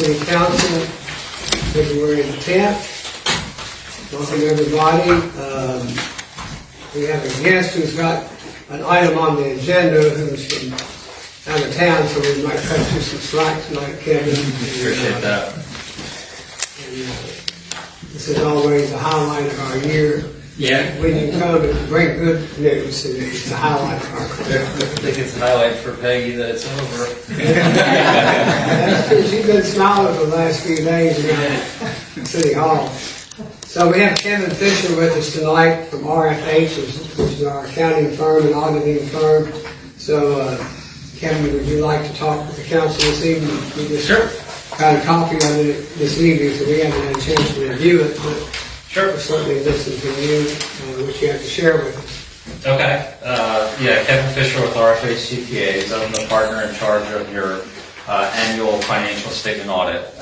City Council, February the 10th. Welcome everybody. We have a guest who's got an item on the agenda who's from out of town, so we might cut you some slack tonight, Kevin. Appreciate that. This is always a highlight of our year. Yeah. When you come to bring good news, and it's a highlight of our I think it's a highlight for Peggy that it's over. That's true. She's been smiling for the last few days around City Hall. So we have Kevin Fisher with us tonight from RFH, which is our accounting firm and auditing firm. So, Kevin, would you like to talk with the council this evening? We just got a copy of it this evening, so we haven't had a chance to review it, but we'll certainly listen to you, what you have to share with us. Okay. Yeah, Kevin Fisher with RFH CPAs. I'm the partner in charge of your annual financial statement audit.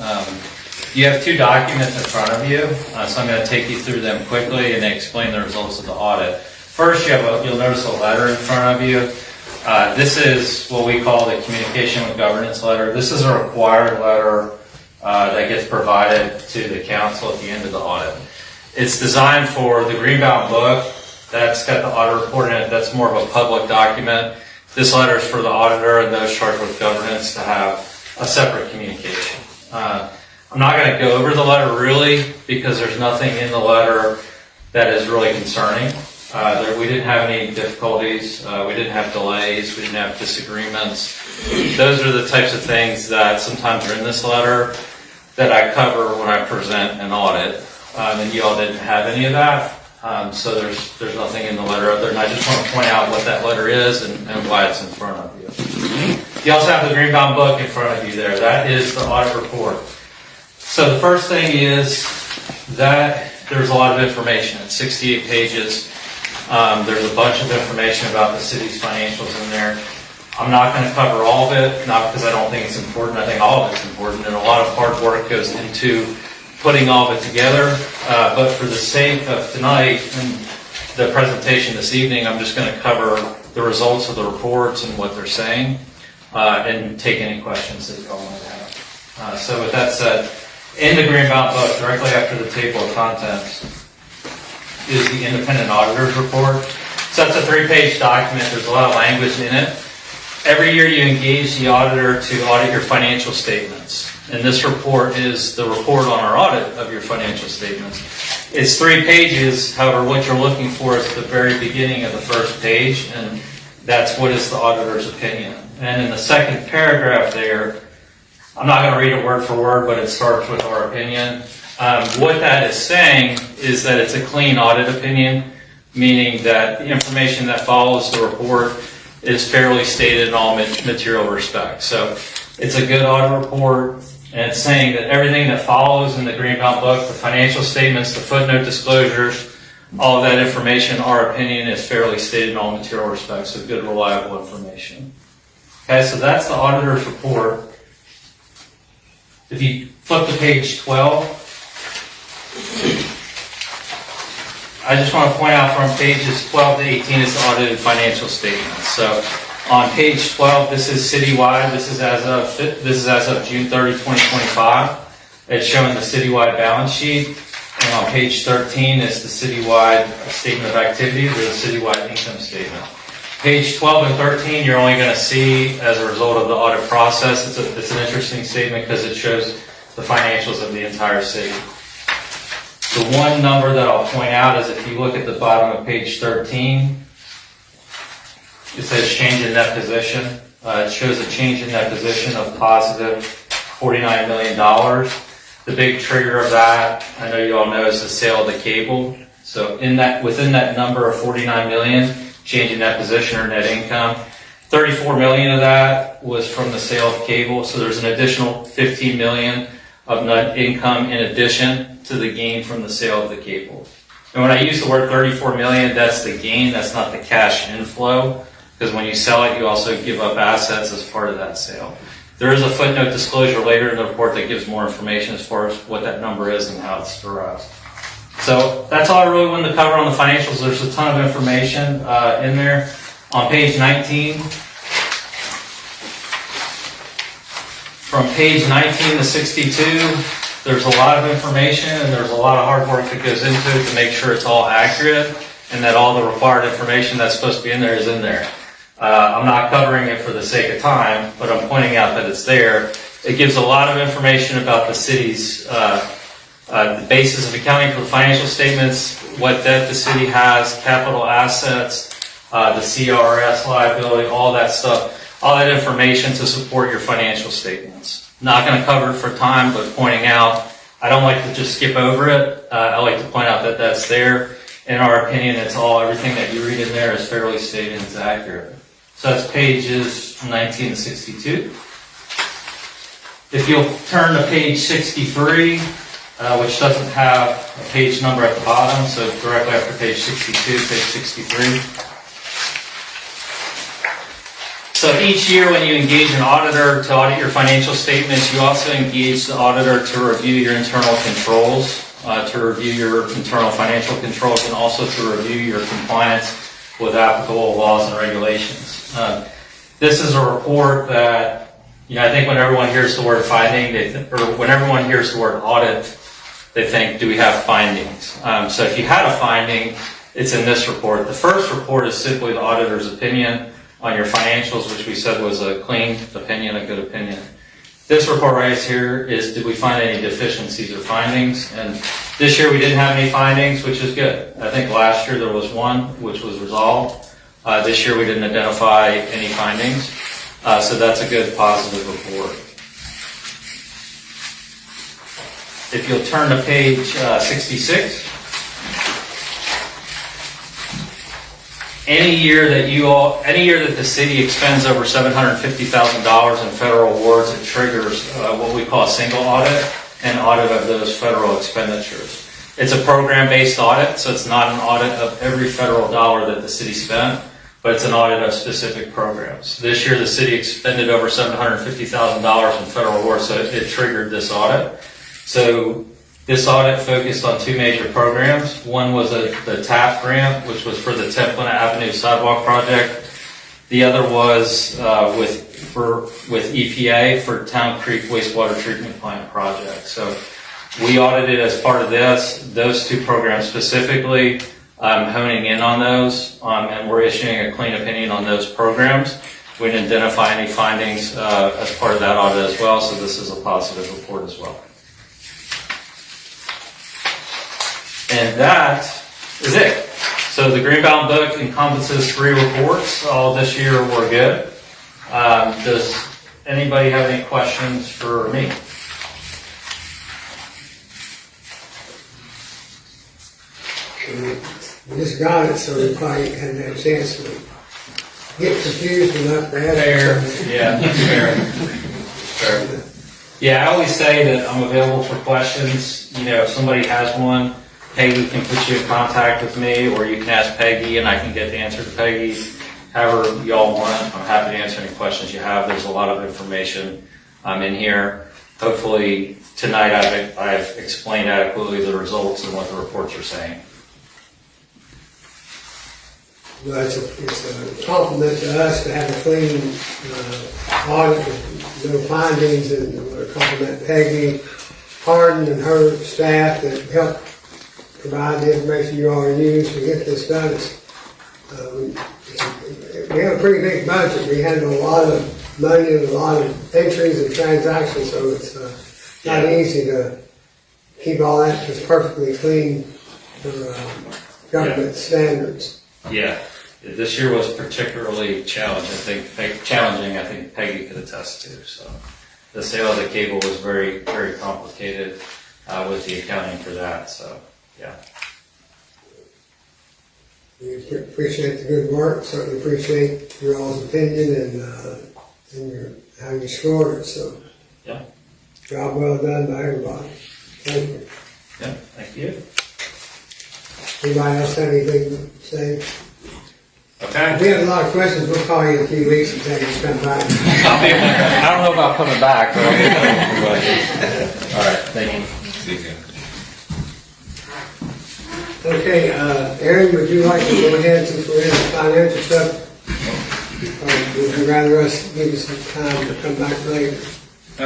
You have two documents in front of you, so I'm going to take you through them quickly and explain the results of the audit. First, you'll notice a letter in front of you. This is what we call the communication with governance letter. This is a required letter that gets provided to the council at the end of the audit. It's designed for the Greenbound book. That's got the audit report in it. That's more of a public document. This letter is for the auditor and those charged with governance to have a separate communication. I'm not going to go over the letter really because there's nothing in the letter that is really concerning. We didn't have any difficulties. We didn't have delays. We didn't have disagreements. Those are the types of things that sometimes are in this letter that I cover when I present an audit. And you all didn't have any of that. So there's nothing in the letter other than I just want to point out what that letter is and why it's in front of you. You also have the Greenbound book in front of you there. That is the audit report. So the first thing is that there's a lot of information. It's 68 pages. There's a bunch of information about the city's financials in there. I'm not going to cover all of it, not because I don't think it's important. I think all of it's important, and a lot of hard work goes into putting all of it together. But for the sake of tonight and the presentation this evening, I'm just going to cover the results of the reports and what they're saying, and take any questions that you all might have. So with that said, in the Greenbound book, directly after the table of contents, is the independent auditor's report. So that's a 3-page document. There's a lot of language in it. Every year you engage the auditor to audit your financial statements. And this report is the report on our audit of your financial statements. It's 3 pages. However, what you're looking for is at the very beginning of the first page, and that's what is the auditor's opinion. And in the second paragraph there, I'm not going to read it word for word, but it starts with our opinion. What that is saying is that it's a clean audit opinion, meaning that the information that follows the report is fairly stated in all material respects. So it's a good audit report, and it's saying that everything that follows in the Greenbound book, the financial statements, the footnote disclosures, all of that information, our opinion, is fairly stated in all material respects, so good, reliable information. Okay, so that's the auditor's report. If you flip to page 12, I just want to point out from pages 12 to 18 is the audited financial statements. So on page 12, this is citywide. This is as of June 30, 2025. It's showing the citywide balance sheet. And on page 13 is the citywide statement of activities or the citywide income statement. Page 12 and 13, you're only going to see as a result of the audit process. It's an interesting statement because it shows the financials of the entire city. The one number that I'll point out is if you look at the bottom of page 13, it says change in net position. It shows a change in net position of positive $49 million. The big trigger of that, I know you all know, is the sale of the cable. So within that number of 49 million, change in net position or net income, 34 million of that was from the sale of cable. So there's an additional 15 million of net income in addition to the gain from the sale of the cable. And when I use the word 34 million, that's the gain, that's not the cash inflow, because when you sell it, you also give up assets as part of that sale. There is a footnote disclosure later in the report that gives more information as far as what that number is and how it's derived. So that's all I really wanted to cover on the financials. There's a ton of information in there. On page 19, From page 19 to 62, there's a lot of information and there's a lot of hard work that goes into it to make sure it's all accurate and that all the required information that's supposed to be in there is in there. I'm not covering it for the sake of time, but I'm pointing out that it's there. It gives a lot of information about the city's the basis of accounting for the financial statements, what debt the city has, capital assets, the CRS liability, all that stuff, all that information to support your financial statements. Not going to cover it for time, but pointing out, I don't like to just skip over it. I like to point out that that's there. In our opinion, it's all, everything that you read in there is fairly stated and is accurate. So that's pages 19 to 62. If you'll turn to page 63, which doesn't have a page number at the bottom, so directly after page 62, page 63. So each year when you engage an auditor to audit your financial statements, you also engage the auditor to review your internal controls, to review your internal financial controls, and also to review your compliance with applicable laws and regulations. This is a report that, I think when everyone hears the word finding, or when everyone hears the word audit, they think, do we have findings? So if you had a finding, it's in this report. The first report is simply the auditor's opinion on your financials, which we said was a clean opinion, a good opinion. This report right here is, did we find any deficiencies or findings? And this year we didn't have any findings, which is good. I think last year there was one, which was resolved. This year we didn't identify any findings. So that's a good positive report. If you'll turn to page 66. Any year that the city expends over $750,000 in federal awards, it triggers what we call a single audit, an audit of those federal expenditures. It's a program-based audit, so it's not an audit of every federal dollar that the city spent, but it's an audit of specific programs. This year, the city expended over $750,000 in federal awards, so it triggered this audit. So this audit focused on two major programs. One was the TAP grant, which was for the 10th Plymouth Avenue sidewalk project. The other was with EPA for Town Creek wastewater treatment plant project. So we audited as part of those two programs specifically, honing in on those, and we're issuing a clean opinion on those programs. We didn't identify any findings as part of that audit as well, so this is a positive report as well. And that is it. So the Greenbound book encompasses 3 reports. All this year were good. Does anybody have any questions for me? We just got it, so we probably hadn't had a chance to get confused enough to have Fair. Yeah, I always say that I'm available for questions. If somebody has one, Peggy can put you in contact with me, or you can ask Peggy and I can get the answer to Peggy. However y'all want, I'm happy to answer any questions you have. There's a lot of information in here. Hopefully tonight I've explained adequately the results and what the reports are saying. Well, it's a compliment to us to have a clean audit with no findings, and we compliment Peggy Hardin and her staff that helped provide the information you all use to get this done. We have a pretty big budget. We handle a lot of money and a lot of entries and transactions, so it's not easy to keep all that just perfectly clean for government standards. Yeah, this year was particularly challenging. I think Peggy could attest to. So the sale of the cable was very, very complicated with the accounting for that. So. Yeah. We appreciate the good work. Certainly appreciate your all's opinion and how you scored it. So, yeah, job well done by everybody. Thank you. Yeah, thank you. Anybody else have anything to say? Okay. If we have a lot of questions, we'll call you in a few weeks and tell you to come back. I don't know about coming back, but all right. Thank you. See you. Okay, Aaron, would you like to go ahead since we're in the financial stuff? Or would you rather us give you some time to come back later? We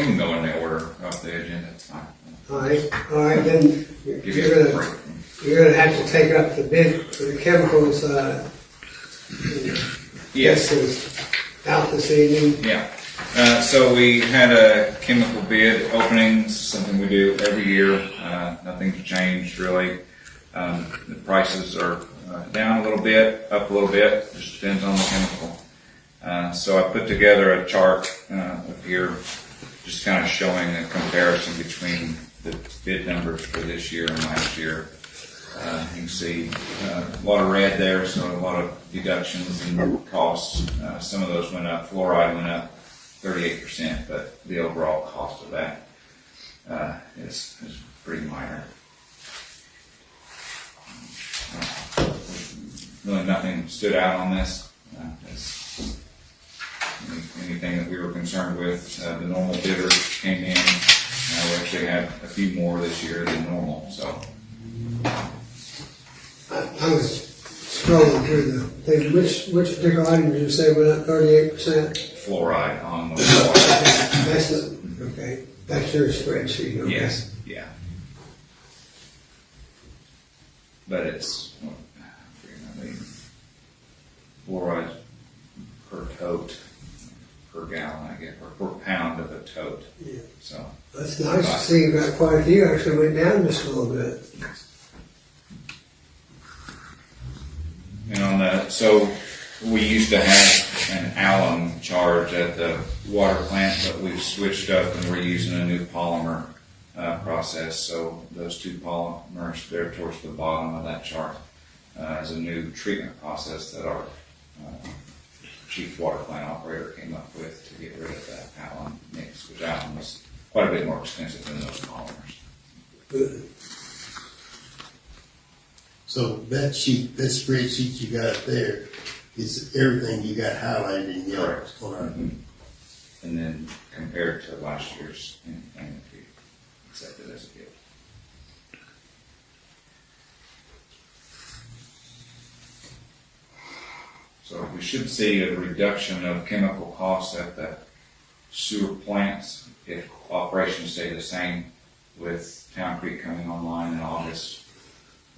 can go in the order of the agenda, it's fine. All right, then Give you a break. you're gonna have to take up the bid for the chemicals, Yes. this is out this evening. Yeah. So we had a chemical bid opening, something we do every year. Nothing's changed really. The prices are down a little bit, up a little bit, just depends on the chemical. So I put together a chart up here, just kind of showing a comparison between the bid numbers for this year and last year. You can see a lot of red there, so a lot of deductions and costs. Some of those went up. Fluoride went up 38%, but the overall cost of that is pretty minor. Really nothing stood out on this. Anything that we were concerned with, the normal bidders came in. We actually had a few more this year than normal, so. I was scrolling through the thing, which particular item did you say went up 38%? Fluoride on the water. That's the, okay, that's your spreadsheet, okay? Yes, yeah. But it's, I mean, fluoride per tote, per gallon, I guess, or per pound of a tote. Yeah. So. That's nice to see you got quite a few, actually went down just a little bit. And on the, so we used to have an alum charge at the water plant, but we've switched up and we're using a new polymer process. So those two polymers there towards the bottom of that chart is a new treatment process that our chief water plant operator came up with to get rid of that alum mix, which alum was quite a bit more expensive than those polymers. Good. So that sheet, that spreadsheet you got there is everything you got highlighted in yellow. Correct. And then compared to last year's, and if you accept it as a gift. So we should see a reduction of chemical costs at the sewer plants if operations stay the same with Town Creek coming online in August.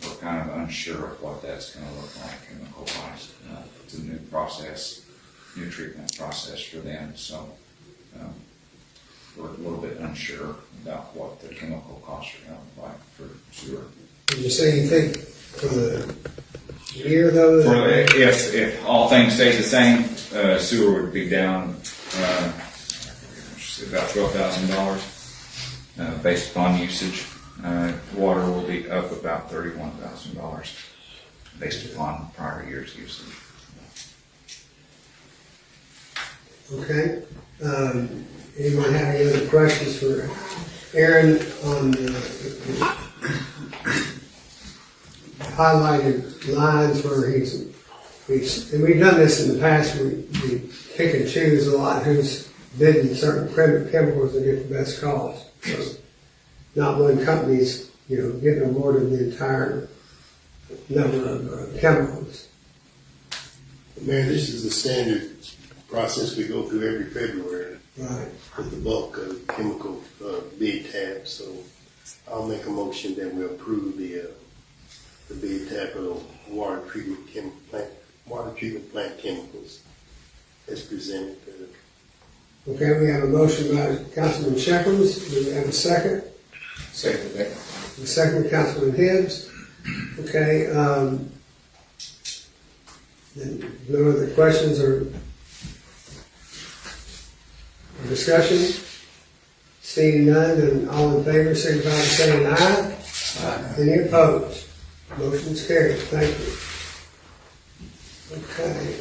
We're kind of unsure of what that's going to look like chemical wise. It's a new process, new treatment process for them, so we're a little bit unsure about what the chemical costs are going to look like for sewer. Did you say you think for the year though? If all things stay the same, sewer would be down about $12,000 based upon usage. Water will be up about $31,000 based upon prior year's usage. Okay. Anyone have any other questions for Aaron on the highlighted lines where and we've done this in the past, we pick and choose a lot who's bidding certain chemicals to get the best cost. So not one company's, getting awarded the entire number of chemicals. Mayor, this is the standard process we go through every February. Right. With the bulk of chemical bid tab. So I'll make a motion that we approve the bid tab for the water treatment plant chemicals as presented. Okay, we have a motion by Councilman Shekels. Do we have a second? Second. The second, Councilman Hibbs. Okay, then no other questions or discussion? Seeing none, and all in favor, signify by saying aye. Aye. Any opposed? Motion's carried. Thank you. Okay.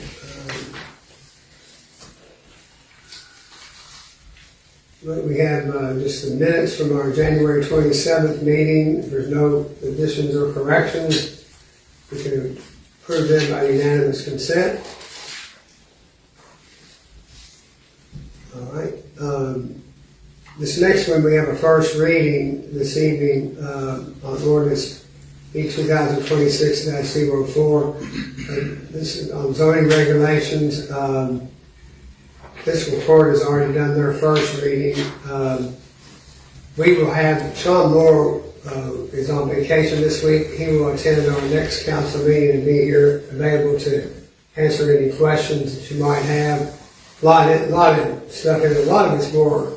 We have just the minutes from our January 27th meeting. If there's no additions or corrections, we can approve them by unanimous consent. All right. This next one, we have a first reading this evening on ordinance B 2026-04. This is on zoning regulations. fiscal court has already done their first reading. We will have, Sean Moore is on vacation this week. He will attend our next council meeting and be here available to answer any questions that you might have. A lot of stuff, and a lot of it's more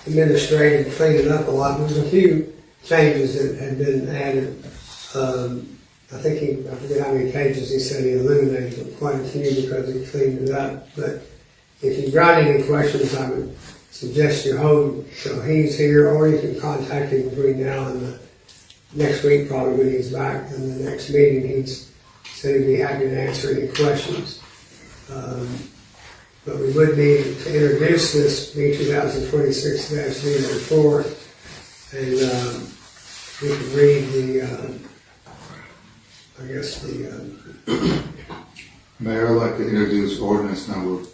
administrative, cleaning up a lot. There's a few changes that had been added. I forget how many pages he said he eliminated quite a few because he cleaned it up. But if you've got any questions, I would suggest you hold till he's here, or you can contact him between now and the next week, probably when he's back. In the next meeting, he's said he'd be happy to answer any questions. But we would need to introduce this B 2026-04, and we can read Mayor, I'd like to introduce ordinance number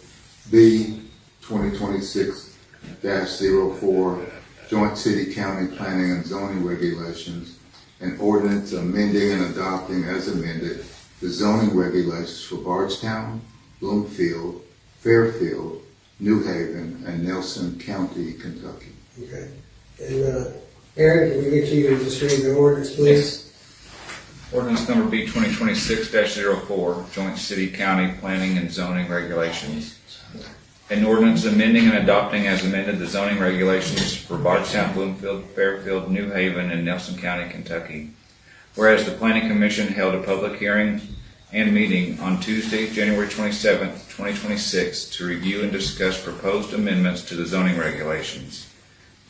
B 2026-04, Joint City County Planning and Zoning Regulations, an ordinance amending and adopting as amended the zoning regulations for Bardstown, Bloomfield, Fairfield, New Haven, and Nelson County, Kentucky. Okay. And Aaron, can we get you to just read the ordinance, please? Ordinance number B 2026-04, Joint City County Planning and Zoning Regulations. An ordinance amending and adopting as amended the zoning regulations for Bardstown, Bloomfield, Fairfield, New Haven, and Nelson County, Kentucky. Whereas the Planning Commission held a public hearing and meeting on Tuesday, January 27th, 2026 to review and discuss proposed amendments to the zoning regulations.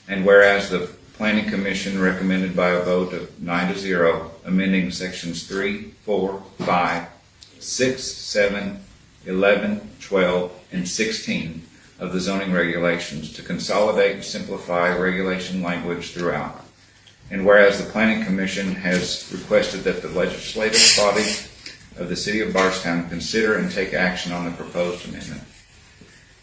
And whereas the Planning Commission recommended by a vote of 9-0, amending sections 3, 4, 5, 6, 7, 11, 12, and 16 of the zoning regulations to consolidate and simplify regulation language throughout. And whereas the Planning Commission has requested that the legislative body of the City of Bardstown consider and take action on the proposed amendment.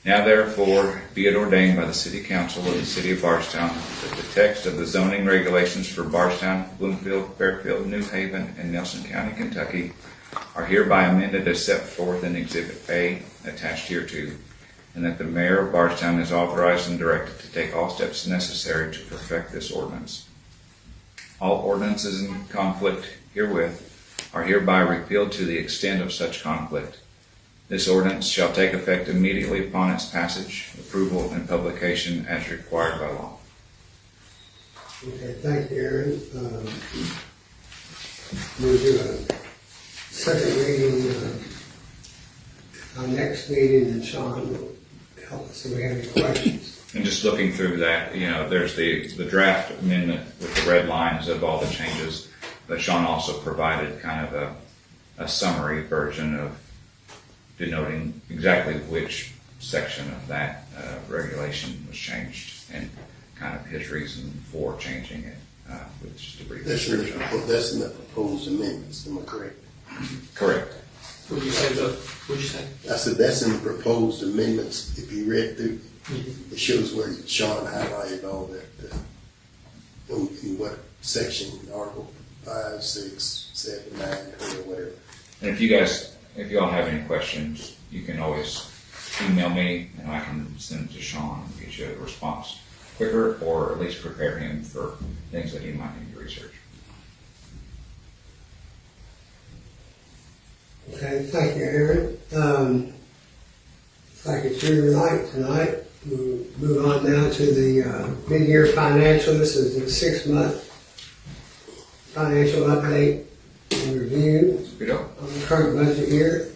Now therefore be it ordained by the City Council of the City of Bardstown that the text of the zoning regulations for Bardstown, Bloomfield, Fairfield, New Haven, and Nelson County, Kentucky are hereby amended as set forth in Exhibit A attached hereto, and that the Mayor of Bardstown is authorized and directed to take all steps necessary to perfect this ordinance. All ordinances in conflict herewith are hereby repealed to the extent of such conflict. This ordinance shall take effect immediately upon its passage, approval, and publication as required by law. Okay, thank you, Aaron. We'll do a second reading our next meeting, and Sean will help us if we have any questions. And just looking through that, there's the draft amendment with the red lines of all the changes, but Sean also provided kind of a summary version of denoting exactly which section of that regulation was changed and kind of his reason for changing it with just a brief description. That's in the proposed amendments, am I correct? Correct. What'd you say, Doug? What'd you say? I said that's in the proposed amendments. If you read through, it shows where Sean highlighted all that, in what section, Article 5, 6, 7, 9, 20, or whatever. And if you all have any questions, you can always email me and I can send it to Sean and get you a response quicker, or at least prepare him for things that he might need to research. Okay, thank you, Aaron. Looks like it's your night tonight. We'll move on now to the mid-year financial. This is the 6-month financial update and review Good up. on the current budget year.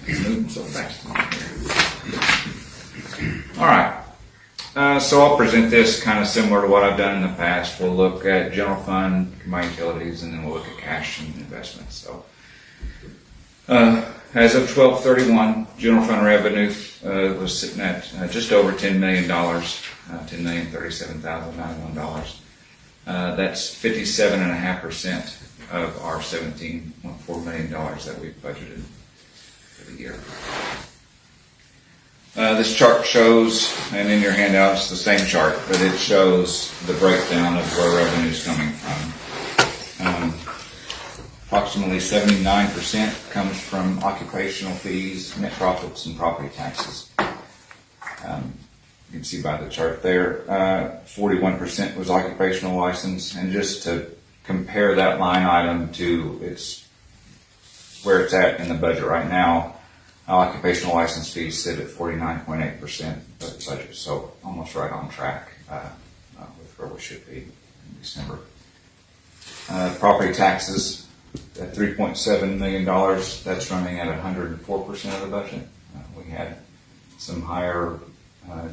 It's moving so fast. All right. So I'll present this kind of similar to what I've done in the past. We'll look at general fund, combined utilities, and then we'll look at cash and investments. So as of 12/31, general fund revenue was sitting at just over $10 million, $10,037,091. That's 57.5% of our $17.4 million that we've budgeted for the year. This chart shows, and in your handout it's the same chart, but it shows the breakdown of where revenue is coming from. Approximately 79% comes from occupational fees, net profits, and property taxes. You can see by the chart there, 41% was occupational license. And just to compare that line item to where it's at in the budget right now, occupational license fees sit at 49.8% of the budget. So almost right on track with where we should be in December. Property taxes at $3.7 million. That's running at 104% of the budget. We had some higher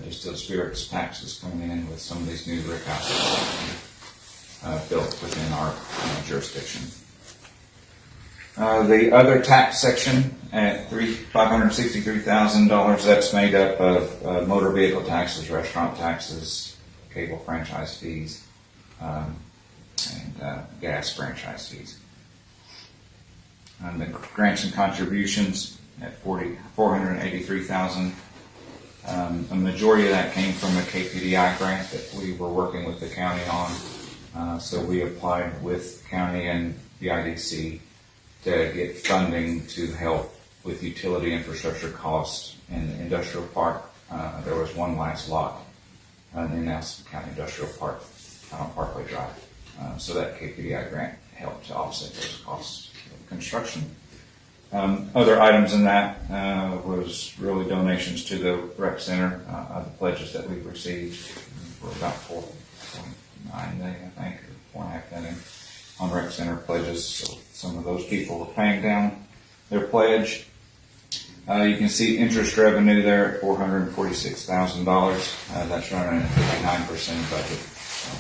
distilled spirits taxes coming in with some of these new brick houses built within our jurisdiction. The other tax section at $563,000, that's made up of motor vehicle taxes, restaurant taxes, cable franchise fees, and gas franchise fees. And the grants and contributions at $483,000. A majority of that came from a KPDI grant that we were working with the county on. So we applied with county and the IDC to get funding to help with utility infrastructure costs in the industrial park. There was one last lot in the Nelson County Industrial Park out on Parkway Drive. So that KPDI grant helped to offset those costs of construction. Other items in that was really donations to the rec center. The pledges that we received were about $4.9 million, I think, or $4.5 million on rec center pledges. So some of those people were paying down their pledge. You can see interest revenue there at $446,000. That's running at 59% budget. So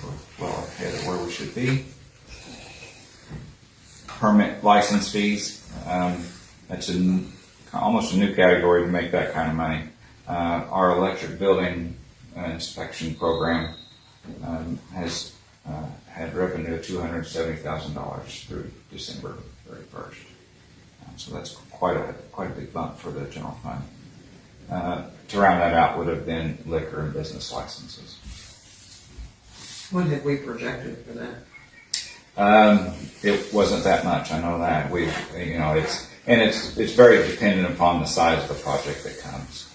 we're well ahead of where we should be. Permit license fees. That's almost a new category to make that kind of money. Our electric building inspection program has had revenue of $270,000 through December 31st. So that's quite a big bump for the general fund. To round that out would have been liquor and business licenses. What have we projected for that? It wasn't that much. I know that it's very dependent upon the size of the project that comes.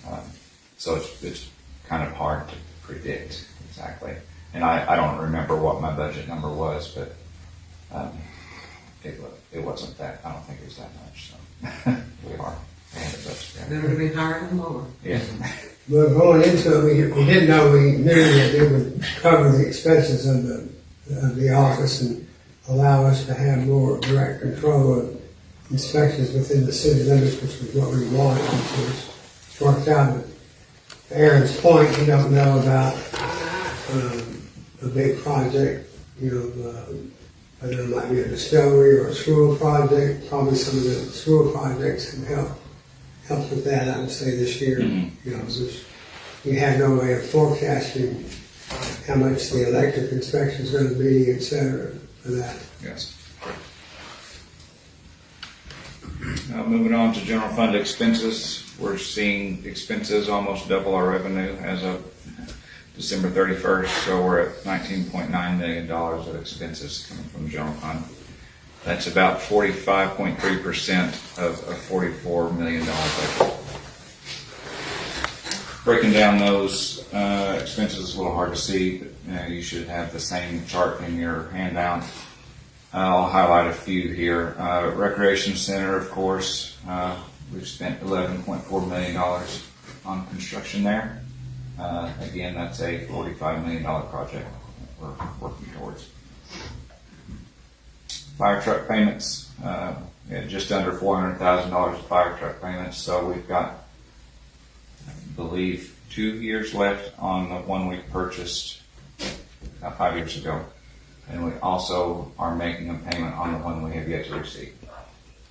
So it's kind of hard to predict exactly. And I don't remember what my budget number was, but it wasn't that. I don't think it was that much. So we had a budget. It would have been higher than lower. Yeah. But going into it, we didn't know, we knew that it would cover the expenses of the office and allow us to have more direct control of inspections within the city limits, which was what we wanted, which was worked out. But to Aaron's point, you don't know about a big project, whether it might be a distillery or a school project. Probably some of the school projects can help with that, I would say, this year. Which we had no way of forecasting how much the electric inspection is going to be, et cetera, for that. Yes. Moving on to general fund expenses. We're seeing expenses almost double our revenue as of December 31st. So we're at $19.9 million of expenses coming from the general fund. That's about 45.3% of a $44 million budget. Breaking down those expenses is a little hard to see, but you should have the same chart in your handout. I'll highlight a few here. Recreation Center, of course, we've spent $11.4 million on construction there. Again, that's a $45 million project that we're working towards. Fire truck payments, just under $400,000 of fire truck payments. So we've got, I believe, 2 years left on the one we purchased 5 years ago. And we also are making a payment on the one we have yet to receive.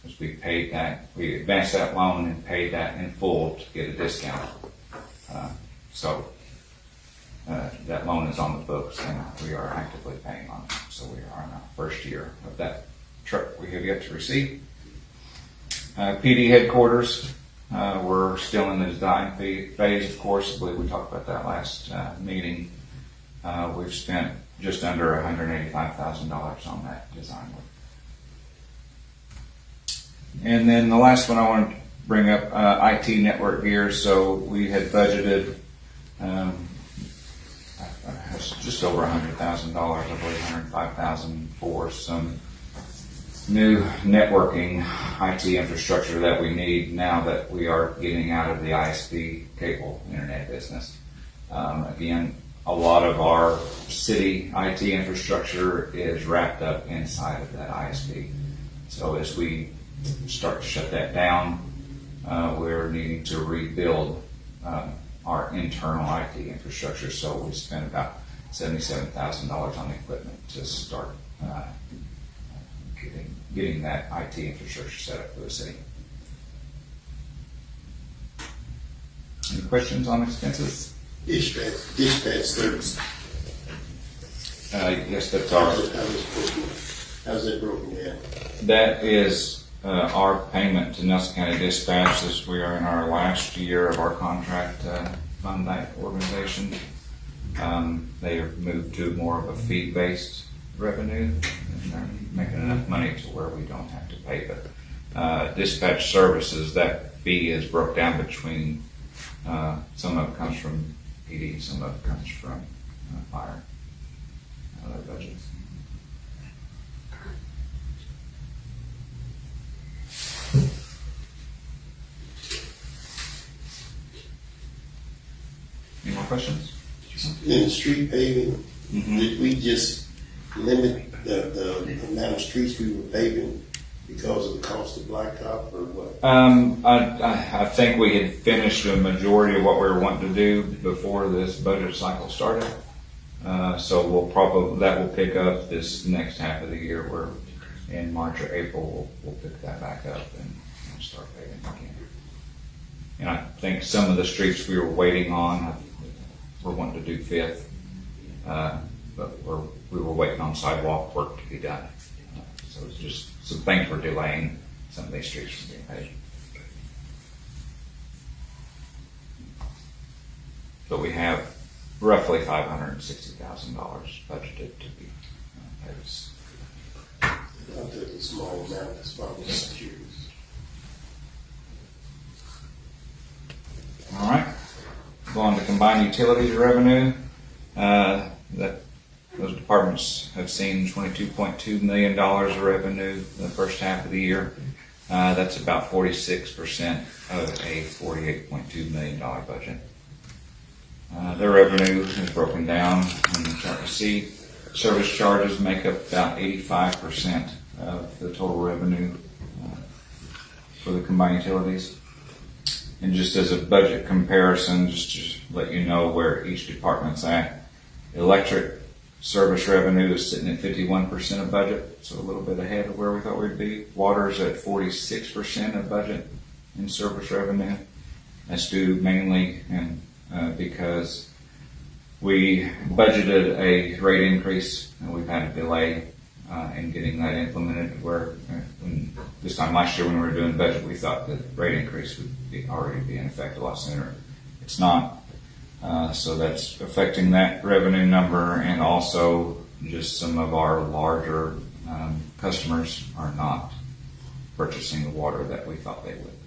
Because we paid that, we advanced that loan and paid that in full to get a discount. So that loan is on the books and we are actively paying on it. So we are in our first year of that truck we have yet to receive. PD headquarters, we're still in the design phase, of course. I believe we talked about that last meeting. We've spent just under $185,000 on that design work. And then the last one I want to bring up IT network gear. So we had budgeted just over $100,000, I believe $105,000 for some new networking IT infrastructure that we need now that we are getting out of the ISP cable internet business. Again, a lot of our city IT infrastructure is wrapped up inside of that ISP. So as we start to shut that down, we're needing to rebuild our internal IT infrastructure. So we spent about $77,000 on equipment to start getting that IT infrastructure set up for the city. Any questions on expenses? Dispatch service. Yes, that's our. How's that broken down? That is our payment to Nelson County Dispatch as we are in our last year of our contract fund that organization. They have moved to more of a fee-based revenue, and they're making enough money to where we don't have to pay. But dispatch services, that fee is broke down between some of it comes from PD, some of it comes from fire, other budgets. Any more questions? In the street paving, Mhm. did we just limit the amount of streets we were paving because of the cost of blacktop or what? I think we had finished a majority of what we were wanting to do before this budget cycle started. So that will pick up this next half of the year, where in March or April, we'll pick that back up and start paving again. And I think some of the streets we were waiting on, we're wanting to do Fifth, but we were waiting on sidewalk work to be done. So it's just some things were delaying some of these streets from being paved. But we have roughly $560,000 budgeted to be paved. I took a small amount, that's why I was curious. All right. Go on to combined utilities revenue. Those departments have seen $22.2 million of revenue the first half of the year. That's about 46% of a $48.2 million budget. Their revenue is broken down, and you start to see service charges make up about 85% of the total revenue for the combined utilities. And just as a budget comparison, just to let you know where each department's at, electric service revenue is sitting at 51% of budget, so a little bit ahead of where we thought we'd be. Water's at 46% of budget in service revenue. That's due mainly because we budgeted a rate increase, and we've had a delay in getting that implemented. Where this time last year when we were doing budget, we thought the rate increase would already be in effect a lot sooner. It's not. So that's affecting that revenue number, and also just some of our larger customers are not purchasing the water that we thought they would.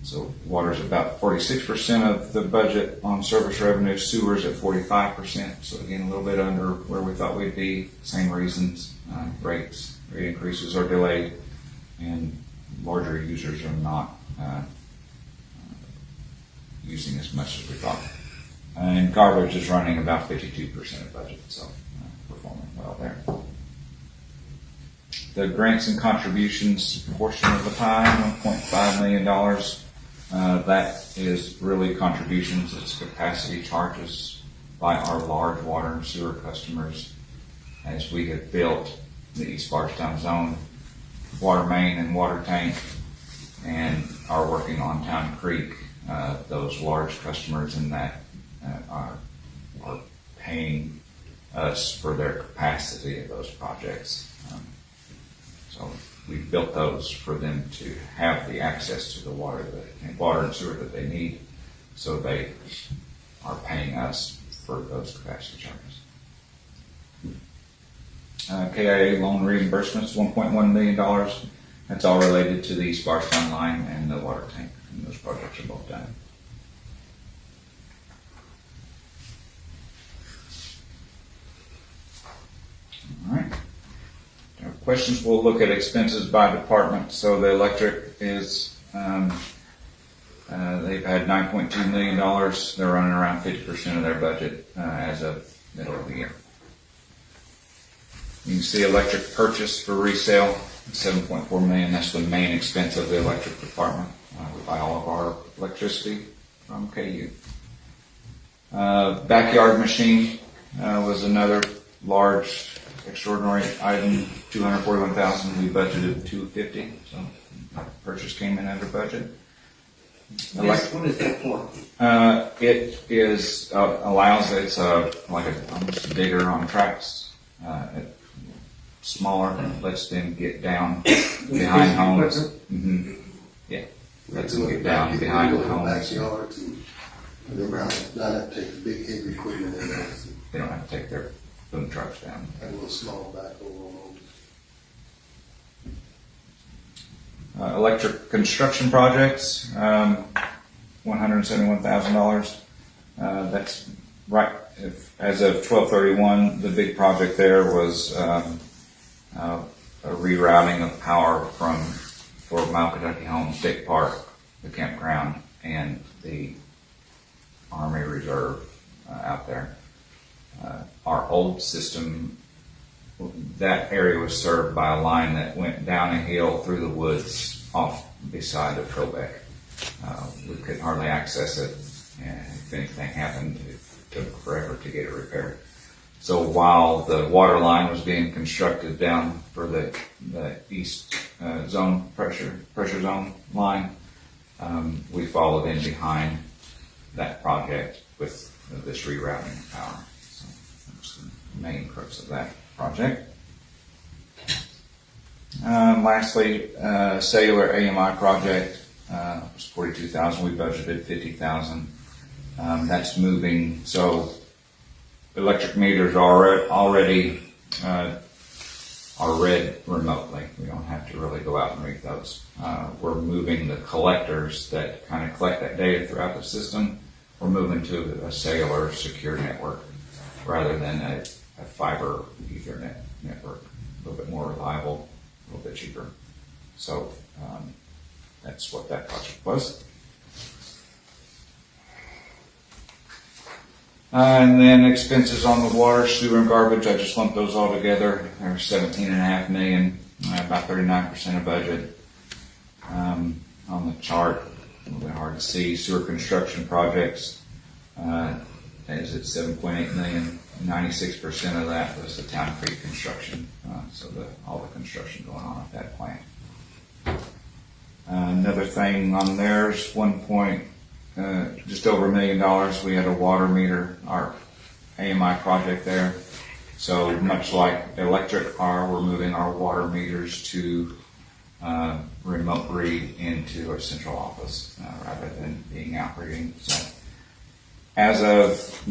So water's about 46% of the budget on service revenue, sewer's at 45%. So again, a little bit under where we thought we'd be. Same reasons, rate increases are delayed, and larger users are not using as much as we thought. And garbage is running about 52% of budget, so performing well there. The grants and contributions portion of the pie, $1.5 million. That is really contributions. It's capacity charges by our large water and sewer customers as we have built the East Bardstown zone water main and water tank, and are working on Town Creek. Those large customers in that are paying us for their capacity of those projects. So we built those for them to have the access to the water and sewer that they need. So they are paying us for those capacity charges. KIA loan reimbursements, $1.1 million. That's all related to the East Bardstown line and the water tank, and those projects are both done. All right. Our questions, we'll look at expenses by department. So the electric is, they've had $9.2 million. They're running around 50% of their budget as of middle of the year. You can see electric purchase for resale, $7.4 million. That's the main expense of the electric department. We buy all of our electricity from KU. Backyard machine was another large extraordinary item, $241,000. We budgeted $250,000, so purchase came in under budget. What is that for? It is allows it's like almost a digger on tracks. Smaller, lets them get down behind homes. Mm-hmm. Yeah, lets them get down behind homes. Backyards and they not have to take the big heavy equipment in there. They don't have to take their boom trucks down. Have a little small backhoe on those. Electric construction projects, $171,000. That's right. As of 12/31, the big project there was a rerouting of power for Mount Kentucky Home State Park, the campground, and the Army Reserve out there. Our old system, that area was served by a line that went down a hill through the woods off beside of Trobeck. We couldn't hardly access it, and if anything happened, it took forever to get it repaired. So while the water line was being constructed down for the east zone pressure zone line, we followed in behind that project with this rerouting of power. So that's the main crux of that project. Lastly, cellular AMI project was $42,000. We budgeted $50,000. That's moving. So electric meters are already are read remotely. We don't have to really go out and read those. We're moving the collectors that kind of collect that data throughout the system. We're moving to a cellular secure network rather than a fiber Ethernet network. A little bit more reliable, a little bit cheaper. So that's what that project was. And then expenses on the water, sewer, and garbage, I just lumped those all together. They're $17.5 million, about 39% of budget. On the chart, a little bit hard to see. Sewer construction projects is at $7.8 million. 96% of that was the Town Creek construction, so all the construction going on at that plant. Another thing on there is just over $1 million. We had a water meter, our AMI project there. So much like electric we're moving our water meters to remote read into our central office rather than being out reading. So as of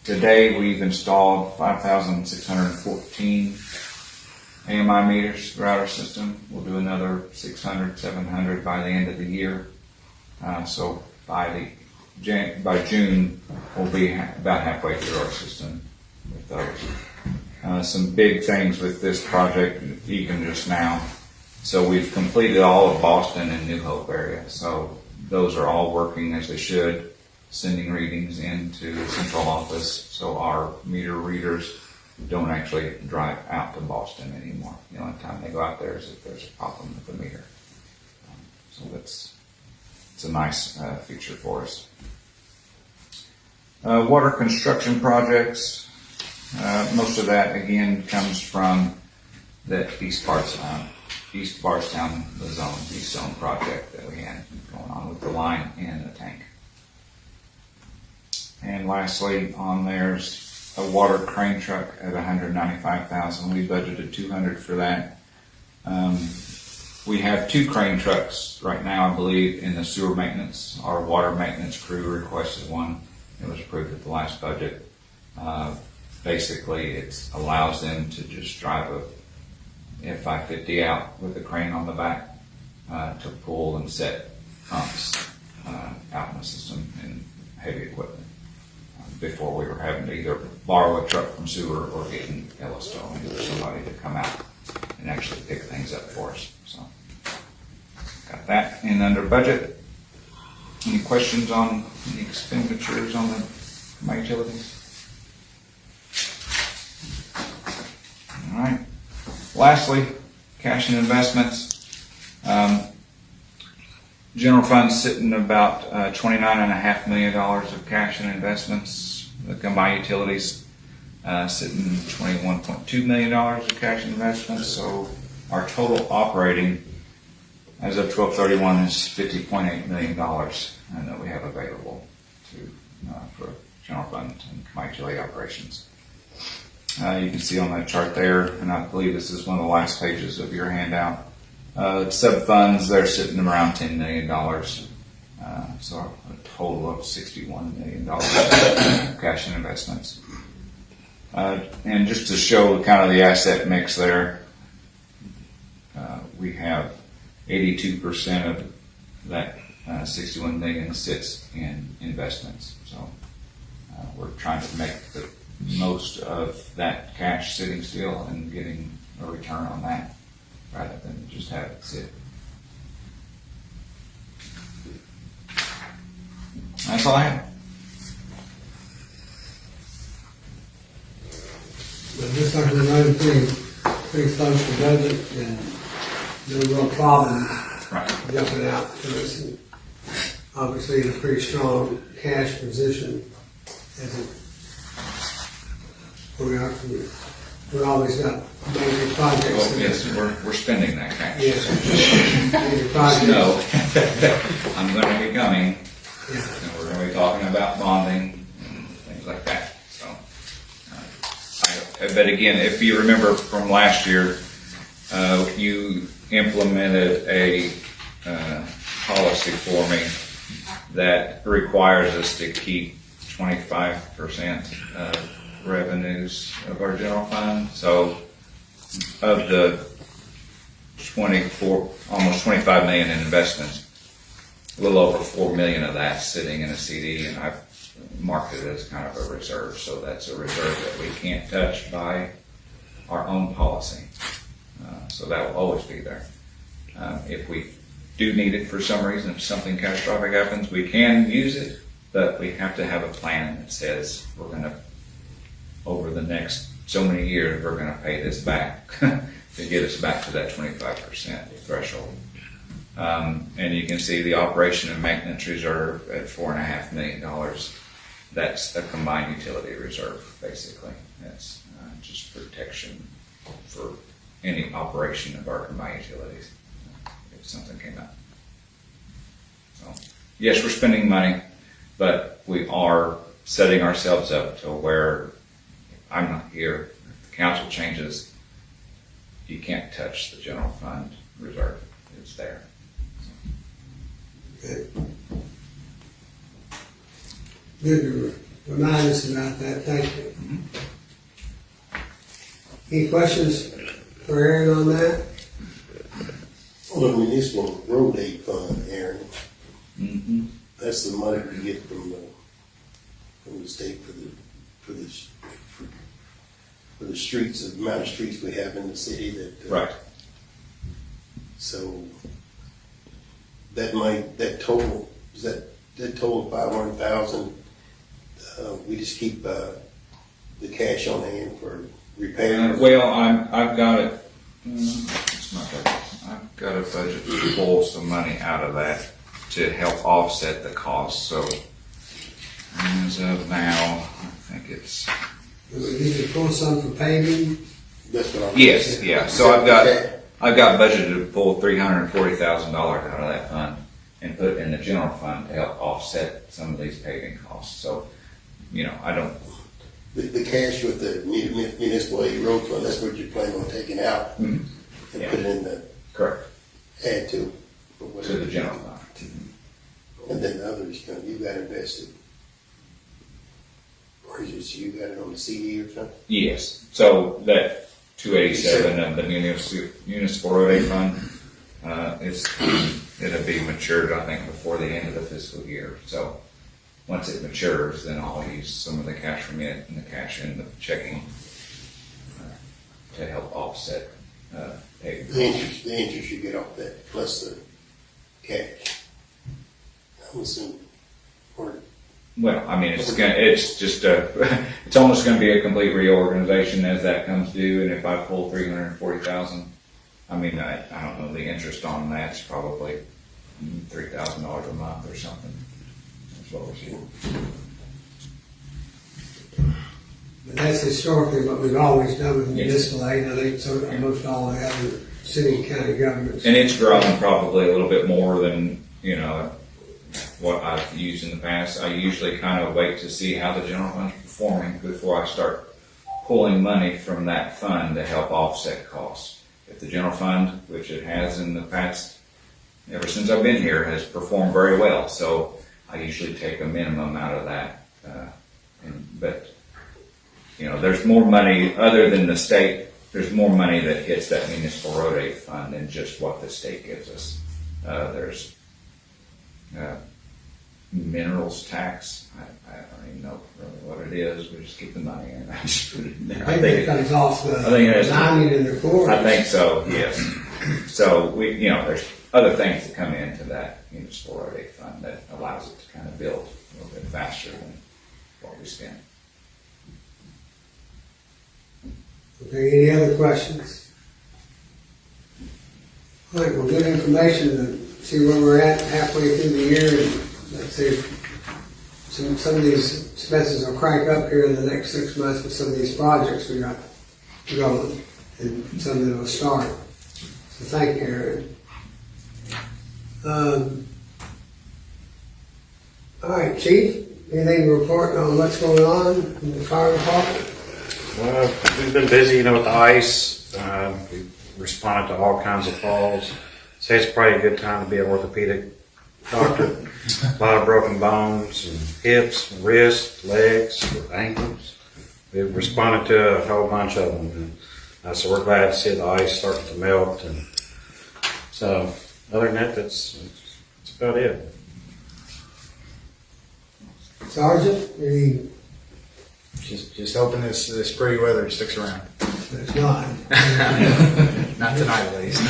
today, we've installed 5,614 AMI meters throughout our system. We'll do another 600, 700 by the end of the year. So by June, we'll be about halfway through our system with those. Some big things with this project, even just now. So we've completed all of Boston and New Hope area. So those are all working as they should, sending readings into the central office. So our meter readers don't actually drive out to Boston anymore. The only time they go out there is if there's a problem with the meter. So it's a nice feature for us. Water construction projects. Most of that again comes from the East Bardstown, the East Zone project that we had going on with the line and the tank. And lastly, on there's a water crane truck at $195,000. We budgeted $200,000 for that. We have 2 crane trucks right now, I believe, in the sewer maintenance. Our water maintenance crew requested one. It was approved at the last budget. Basically, it allows them to just drive F-550 out with a crane on the back to pull and set pumps out in the system and heavy equipment. Before we were having to either borrow a truck from sewer or getting Yellowstone or somebody to come out and actually pick things up for us. So got that. And under budget, any questions on any expenditures on my utilities? All right. Lastly, cash and investments. General fund sitting about $29.5 million of cash and investments. The combined utilities sitting $21.2 million of cash and investments. So our total operating as of 12/31 is $50.8 million that we have available for general fund and combined utility operations. You can see on that chart there, and I believe this is one of the last pages of your handout. Sub-funds, they're sitting around $10 million. So a total of $61 million of cash and investments. And just to show kind of the asset mix there, we have 82% of that 61 million sits in investments. So we're trying to make the most of that cash sitting still and getting a return on that rather than just have it sit. That's all I have. But this like we're running pretty close to budget and no real problem Right. jumping out to us. And obviously in a pretty strong cash position as it, we always got major projects. Well, yes, we're spending that cash. Yes. Major projects. No, I'm going to be coming, Yeah. and we're going to be talking about bonding and things like that. So, but again, if you remember from last year, you implemented a policy for me that requires us to keep 25% of revenues of our general fund. So of the 24, almost 25 million in investments, a little over 4 million of that sitting in a CD, and I've marked it as kind of a reserve. So that's a reserve that we can't touch by our own policy. So that will always be there. If we do need it for some reason, if something catastrophic happens, we can use it, but we have to have a plan that says we're going to, over the next so many years, we're going to pay this back to get us back to that 25% threshold. And you can see the operation and maintenance reserve at $4.5 million. That's a combined utility reserve, basically. That's just protection for any operation of our combined utilities if something came up. So, yes, we're spending money, but we are setting ourselves up to where I'm not here. If the council changes, you can't touch the general fund reserve. It's there. Okay. Good to remind us about that. Thank you. Any questions for Aaron on that? On the municipal road aid fund, Aaron, Mm-hmm. that's the money we get from the state for the streets, the amount of streets we have in the city that. Right. So that money, that total, is that total 500,000, we just keep the cash on hand for repairs? Well, I've got it. It's my budget. I've got a budget to pull some money out of that to help offset the cost. So as of now, I think it's. Do we need to pull some for paving? That's what I'm. Yes, yeah. So I've got budgeted to pull $340,000 out of that fund and put it in the general fund to help offset some of these paving costs. So, I don't. The cash with the municipal aid road fund, that's what you're planning on taking out and put it in the. Correct. Add to. To the general fund. And then the others, you got invested. Or is it you got it on the CD or something? Yes. So that 287 of the municipal road aid fund. It'll be matured, I think, before the end of the fiscal year. So once it matures, then I'll use some of the cash from it and the cash in the checking to help offset paving. The interest you get off that plus the cash. I'm assuming, or Well, I mean, it's almost gonna be a complete reorganization as that comes due, and if I pull 340,000, I mean, I don't know, the interest on that's probably $3,000 a month or something. That's what we're seeing. But that's historically what we've always done with municipal aid, I think so, most all the other city and county governments. And it's grown probably a little bit more than, what I've used in the past. I usually kind of wait to see how the general fund's performing before I start pulling money from that fund to help offset costs. If the general fund, which it has in the past, ever since I've been here, has performed very well, so I usually take a minimum out of that. But there's more money other than the state. There's more money that hits that municipal road aid fund than just what the state gives us. There's minerals tax. I don't even know really what it is. We just keep the money in. I just put it in there. I think it comes off the I think it is. mining in the quarries. I think so. Yes. So there's other things that come into that municipal road aid fund that allows it to kind of build a little bit faster than what we spend. Okay, any other questions? All right, well, good information to see where we're at halfway through the year, and let's see if some of these expenses will crank up here in the next 6 months with some of these projects we got going, and some of them will start. So thank you, Aaron. All right, Chief, anything to report on what's going on in the fire department? Well, we've been busy, with the ice. We responded to all kinds of calls. Say it's probably a good time to be an orthopedic doctor. A lot of broken bones and hips, and wrists, legs, ankles. We've responded to a whole bunch of them. And, so we're glad to see the ice starting to melt. And so, other than that, that's about it. Sergeant, any? Just hoping this pretty weather sticks around. It's not. Not tonight, at least.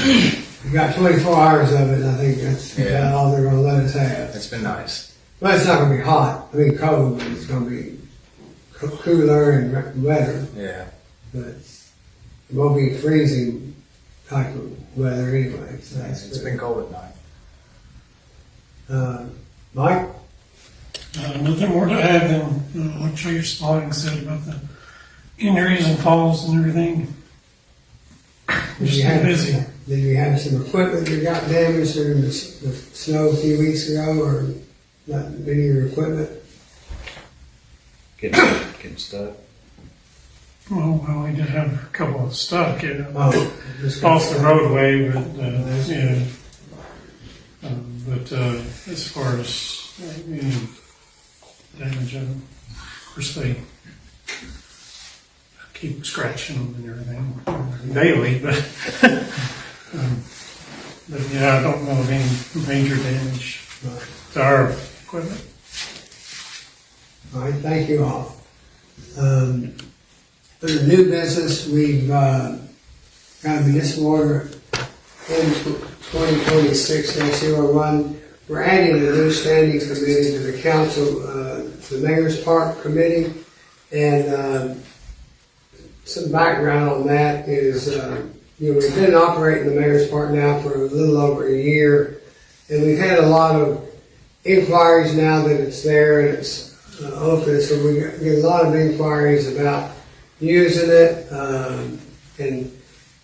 We got 24 hours of it, and I think that's about all they're gonna let us have. It's been nice. Well, it's not gonna be hot, cold, but it's gonna be cooler and wetter, Yeah. but it won't be freezing type of weather anyway, so that's It's good. been cold at night. Mike? Nothing more to add than what Chief Spalding said about the injuries and falls and everything. Just been busy. Did you have some equipment that got damaged during the snow a few weeks ago, or not any of your equipment? Getting stuck. Well, we did have a couple of stuff get Just off the roadway, but but as far as any damage, of course they keep scratching them and everything daily, but I don't know of any major damage to our equipment. All right, thank you all. Under new business, we've got a municipal order in 2026-01. We're adding a new standing committee to the council, the Mayor's Park Committee, and some background on that is, we've been operating the Mayor's Park now for a little over a year, and we've had a lot of inquiries now that it's there and it's open, so we get a lot of inquiries about using it, and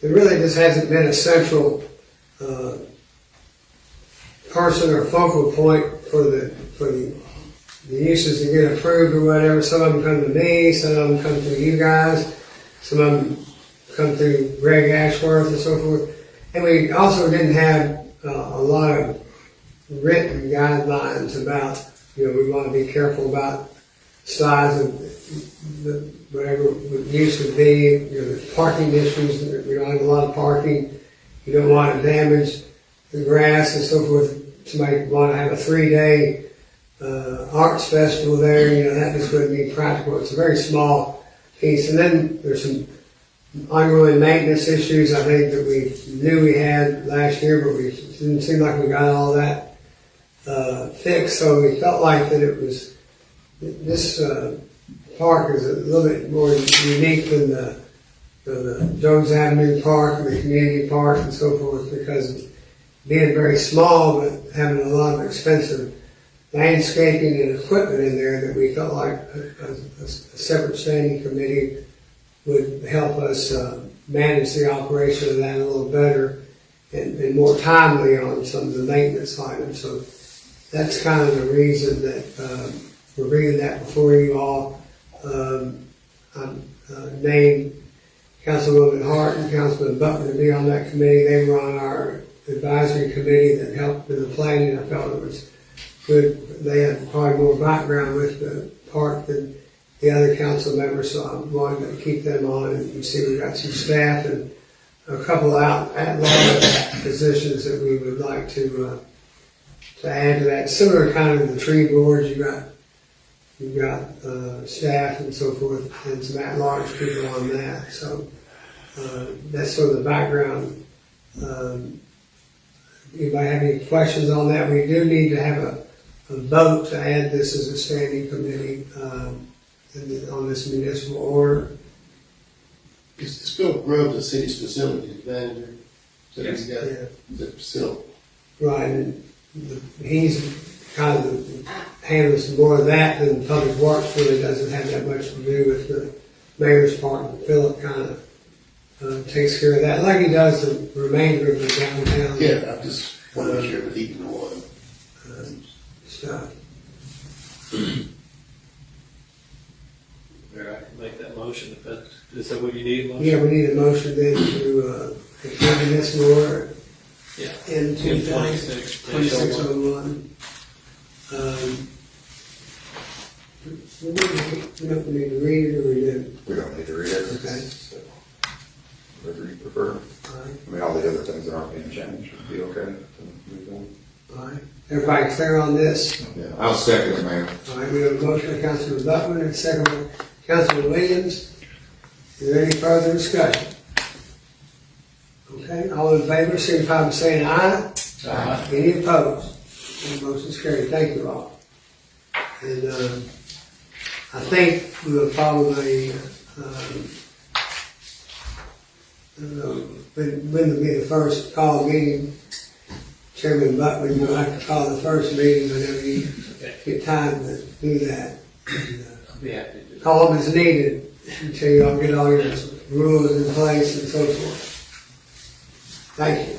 there really just hasn't been a central person or focal point for the uses to get approved or whatever. Some of them come to me, some of them come to you guys, some of them come through Greg Ashworth and so forth. And we also didn't have a lot of written guidelines about, we want to be careful about size of whatever the use would be, the parking issues, we don't have a lot of parking, you don't want to damage the grass and so forth. Somebody want to have a 3-day arts festival there, that just wouldn't be practical. It's a very small piece. And then there's some ongoing maintenance issues, I think, that we knew we had last year, but it didn't seem like we got all that fixed. So we felt like that it was, this park is a little bit more unique than the Jones Avenue Park and the community park and so forth, because being very small but having a lot of expensive landscaping and equipment in there, that we felt like a separate standing committee would help us manage the operation of that a little better and more timely on some of the maintenance items. So that's kind of the reason that we're bringing that before you all. I named Councilwoman Hart and Councilman Butler to be on that committee. They were on our advisory committee that helped with the planning. I felt it was good. They had probably more background with the park than the other council members, so I wanted to keep them on. And you see we got some staff and a couple at-large positions that we would like to add to that. Similar kind of the tree boards, you've got staff and so forth, and some at-large people on that. So that's sort of the background. Anybody have any questions on that? We do need to have a vote to add this as a standing committee on this municipal order. Is Phil Grubb the city's facilities manager? So Yes. he's got the facility. Right, and he's kind of handles more of that than Public Works. Really doesn't have that much to do with the mayor's part. Philip kind of takes care of that, like he does the remainder of the downtown Yeah, I just want to make sure that he can one. stuff. Mayor, I can make that motion if that, is that what you need? Motion? Yeah, we need a motion then to give the municipal order Yeah. in 26. 2601. We don't need to read it, or we do? We don't need to read it. Okay. So, whatever you prefer. All right. I mean, all the other things that aren't being changed would be okay to move on. All right. Everybody clear on this? Yeah, I'll second it, Mayor. All right, we have a motion by Councilman Butler and a second by Councilman Williams. Is there any further discussion? Okay, all in favor, signify by saying aye. Aye. Any opposed? The motion's carried. Thank you all. And I think we'll probably, when will be the first call meeting? Chairman Butler, you'll have to call the first meeting whenever you get time to do that. And, I'll be happy to do that. call them as needed until you all get all your rules in place and so forth. Thank you.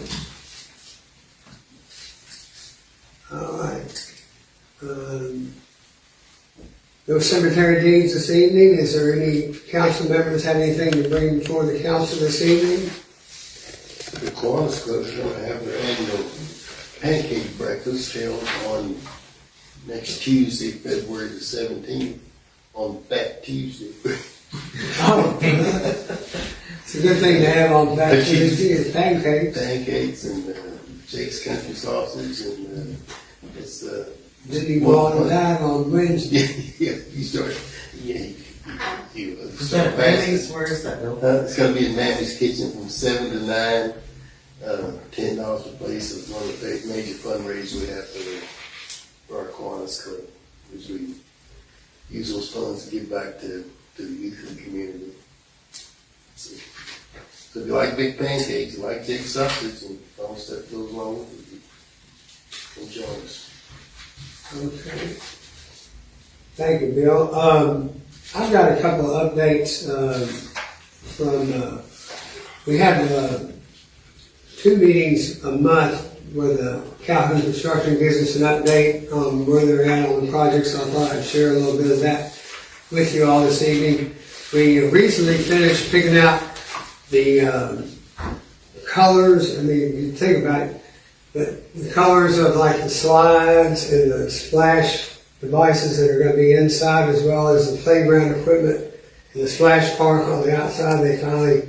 All right. No cemetery deeds this evening. Is there any council members have anything to bring before the council this evening? The Kiwanis Club is going to have their annual pancake breakfast held on next Tuesday, February the 17th, on Fat Tuesday. Oh, it's a good thing to have on Fat Tuesday is pancakes. Pancakes and Jake's Country Sausage, and it's Did he go on that on Wednesday? yeah, you start, yeah, you Is start that fasting. Mammy's? Where is that built? It's gonna be in Mammy's Kitchen from 7 to 9, $10 a place. It's one of the major fundraisers we have for our Kiwanis Club, which we use those funds to give back to the youth of the community. So if you like big pancakes, you like Jake's sausage, and all the stuff goes along with it, enjoy us. Okay. Thank you, Bill. I've got a couple of updates from, we have 2 meetings a month where the Calhoun Construction gives us an update on where they're at on the project, so I thought I'd share a little bit of that with you all this evening. We recently finished picking out the colors. I mean, you think about it, but the colors of like the slides and the splash devices that are gonna be inside, as well as the playground equipment and the splash park on the outside. They finally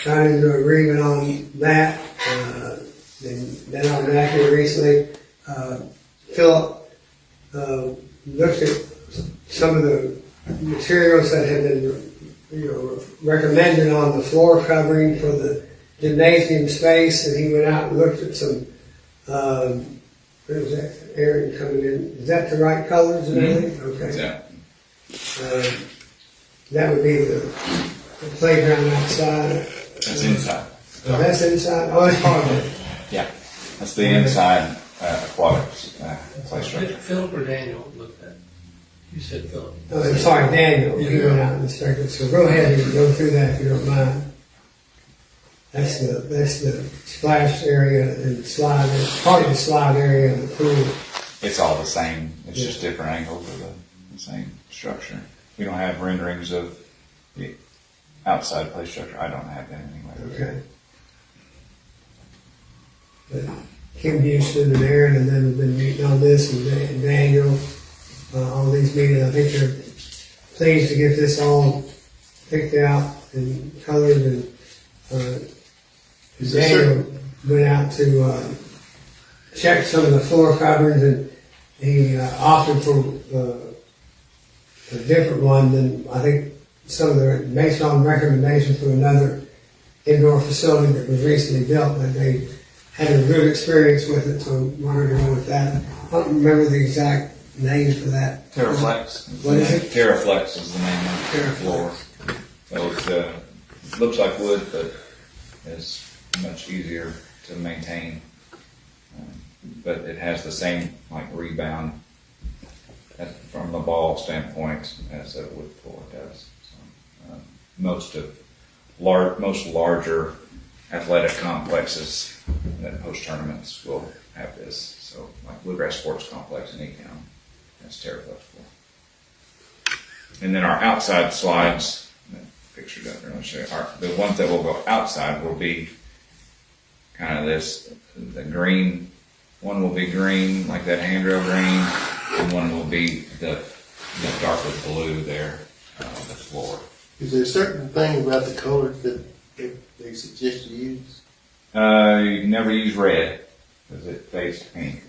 got into agreement on that. They've been on that here recently. Philip looked at some of the materials that had been, recommended on the floor covering for the gymnasium space, and he went out and looked at some. Where was that? Aaron coming in. Is that the right colors and everything? Okay. Yeah, That would be the playground outside. that's inside. Oh, that's inside. Oh, that's part of it. Yeah, that's the inside aquatics play structure. Philip or Daniel looked at it? You said Philip. Oh, I'm sorry, Daniel. He went out and inspected. So go ahead and go through that if you don't mind. That's the splash area and slide, part of the slide area of the pool. It's all the same. It's just different angles of the same structure. We don't have renderings of the outside play structure. I don't have them anyway. Okay. But Kim Houston and Aaron and them have been meeting on this, and Daniel, on these meetings. I think they're pleased to get this all picked out and colored, and Daniel went out to check some of the floor coverings, and he opted for a different one than I think some of the, based on recommendations from another indoor facility that was recently built, that they had a good experience with it, so we're going to go with that. I don't remember the exact name for that. Terraflex. What is it? Terraflex is the name of the Terraflex. floor. So it looks like wood, but it's much easier to maintain. But it has the same rebound from the ball standpoint as a wood floor does. So, most larger athletic complexes that host tournaments will have this. So like Bluegrass Sports Complex in E-Town, that's Terraflex floor. And then our outside slides, the picture doesn't really show, the ones that will go outside will be kind of this, the green, one will be green, like that handrail green, and one will be the darker blue there on the floor. Is there a certain thing about the colors that they suggest you use? You can never use red because it fades to pink,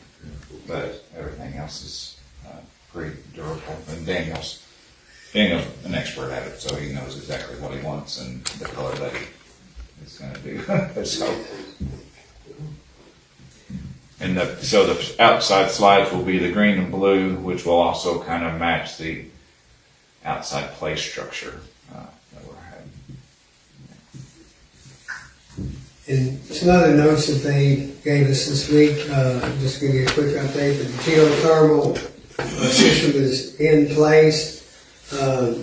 but everything else is pretty durable. And Daniel's an expert at it, so he knows exactly what he wants and the color that he is going to do. So the outside slides will be the green and blue, which will also kind of match the outside play structure that we're having. And some other notes that they gave us this week, just to give you a quick update, the geothermal system is in place. A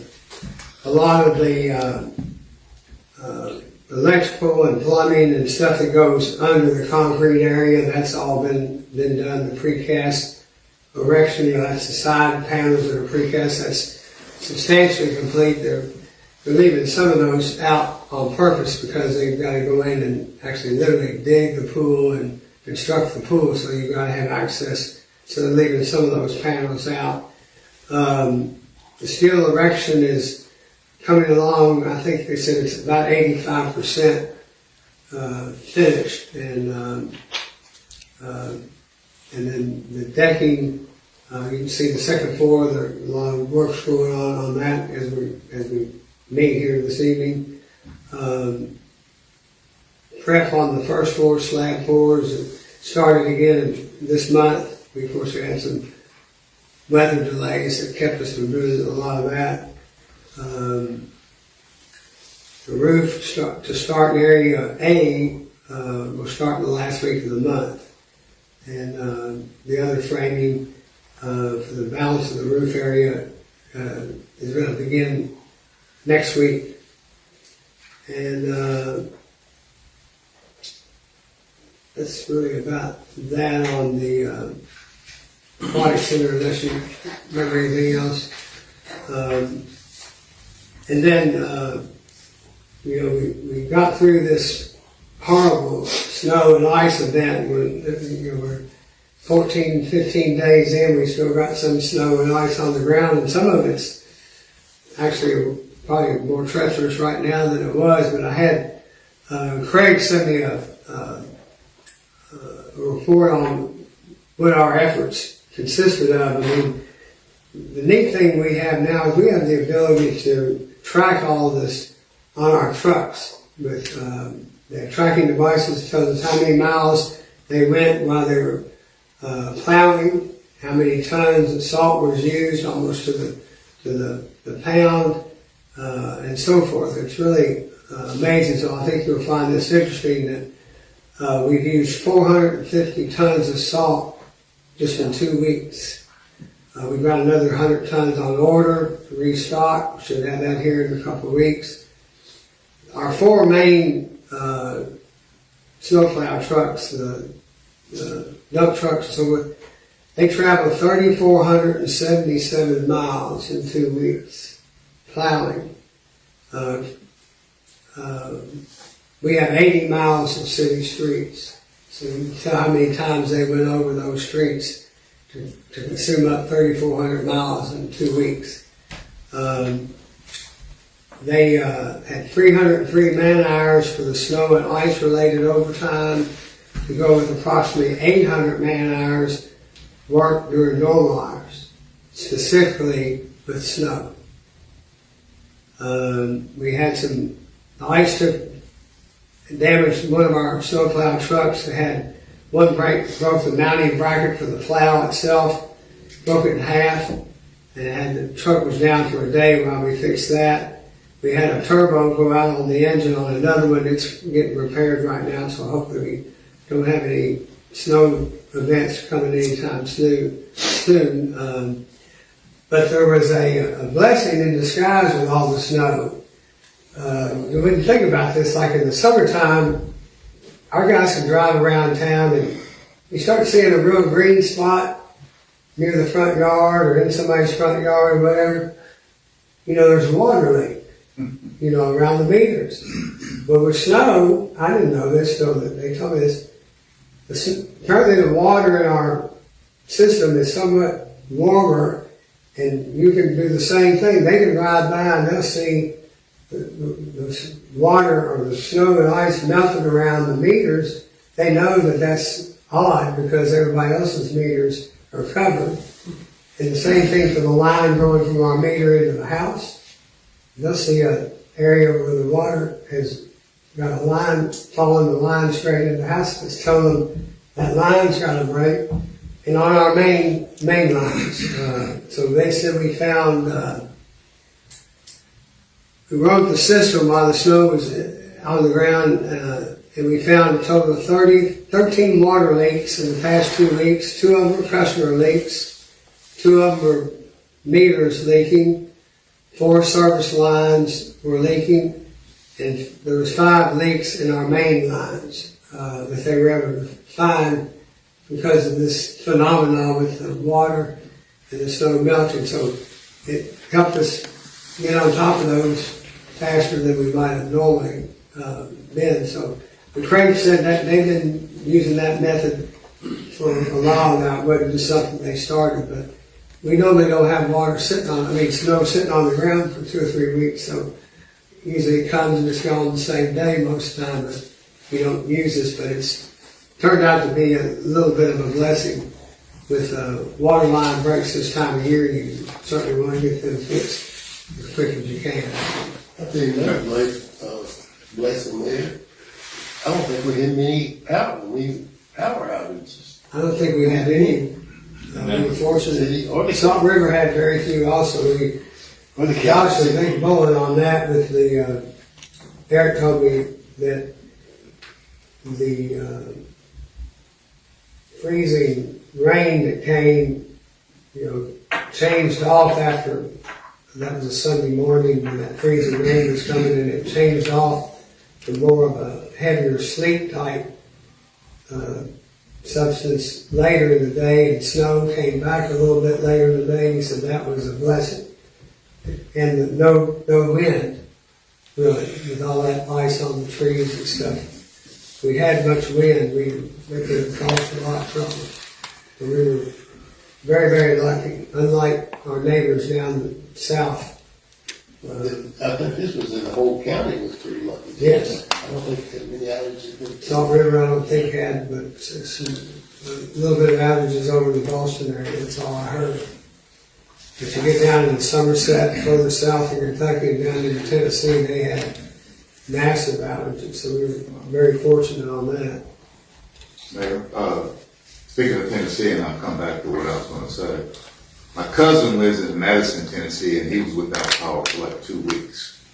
lot of the electrical and plumbing and stuff that goes under the concrete area, that's all been done. The precast erection, that's the side panels that are precast, that's substantially complete. They're leaving some of those out on purpose because they've got to go in and actually literally dig the pool and construct the pool, so you've got to have access. So they're leaving some of those panels out. The steel erection is coming along. I think they said it's about 85% finished, and then the decking. You can see the second floor. There's a lot of work's going on that as we meet here this evening. Prep on the first floor, slab floors, started again this month. We, of course, had some weather delays that kept us from doing a lot of that. The roof to start in area A will start in the last week of the month. And the other framing for the balance of the roof area is going to begin next week. And that's really about that on the aquatic center, unless you remember anything else. And then, we got through this horrible snow and ice event when, we're 14, 15 days in, we still got some snow and ice on the ground, and some of it's actually probably more treacherous right now than it was, but I had Craig send me a report on what our efforts consisted of. I mean, the neat thing we have now is we have the ability to track all of this on our trucks with their tracking devices, tells us how many miles they went while they were plowing, how many tons of salt was used, almost to the pound, and so forth. It's really amazing. So I think you'll find this interesting that we've used 450 tons of salt just in 2 weeks. We've got another 100 tons on order to restock. Should have that here in a couple of weeks. Our 4 main snowplow trucks, the dump trucks and so forth, they travel 3,477 miles in 2 weeks plowing. We have 80 miles of city streets. So you can tell how many times they went over those streets to consume up 3,400 miles in 2 weeks. They had 303 man-hours for the snow and ice-related overtime to go with approximately 800 man-hours worked during normal hours, specifically with snow. We had some ice took damaged one of our snowplow trucks. It had one broke the mounting bracket for the plow itself, broke it in half, and the truck was down for a day while we fixed that. We had a turbo go out on the engine on another one that's getting repaired right now, so hopefully we don't have any snow events coming anytime soon. But there was a blessing in disguise with all the snow. You wouldn't think about this, like in the summertime, our guys can drive around town and you start seeing a real green spot near the front yard or in somebody's front yard or whatever. You know, there's a water leak, you know, around the meters. But with snow, I didn't know this, so they told me this. Apparently the water in our system is somewhat warmer, and you can do the same thing. They can ride by and they'll see the water or the snow and ice melting around the meters. They know that that's odd because everybody else's meters are covered. And the same thing for the line going from our meter into the house. They'll see an area where the water has got a line, following the line straight into the house. It's telling them that line's got to break. And on our main lines. So they said we found, we wrote the system while the snow was on the ground, and we found a total of 13 water leaks in the past 2 weeks. 2 of them were customer leaks. 2 of them were meters leaking. 4 service lines were leaking. And there was 5 leaks in our main lines that they were able to find because of this phenomenon with the water and the snow melting. So it helped us get on top of those faster than we might have normally been. So the Craig said that they've been using that method for a while now. It wasn't just something they started, but we normally don't have snow sitting on the ground for 2 or 3 weeks. So usually it comes and it's gone the same day most of the time, but we don't use this, but it's turned out to be a little bit of a blessing. With water line breaks this time of year, you certainly want to get them fixed as quick as you can. I tell you another blessing there. I don't think we had many power outages. I don't think we had any. We were fortunate. Salt River had very few also. Obviously, they bullet on that with the, Eric told me that the freezing rain that came, changed off after, that was a Sunday morning when that freezing rain was coming, and it changed off to more of a heavier sleet type substance later in the day, and snow came back a little bit later in the day, and he said that was a blessing. And no wind, really, with all that ice on the trees and stuff. If we had much wind, it could have caused a lot of trouble. And we were very, very lucky, unlike our neighbors down south. I think this was in the whole county was pretty lucky. Yes. I don't think that many outages have been. Salt River, I don't think had, but a little bit of outages over in the Boston area, that's all I heard. If you get down in Somerset, further south in Kentucky, and down into Tennessee, they had massive outages, so we were very fortunate on that. Mayor, speaking of Tennessee, and I'll come back to what I was gonna say. My cousin lives in Madison, Tennessee, and he was without power for like 2 weeks.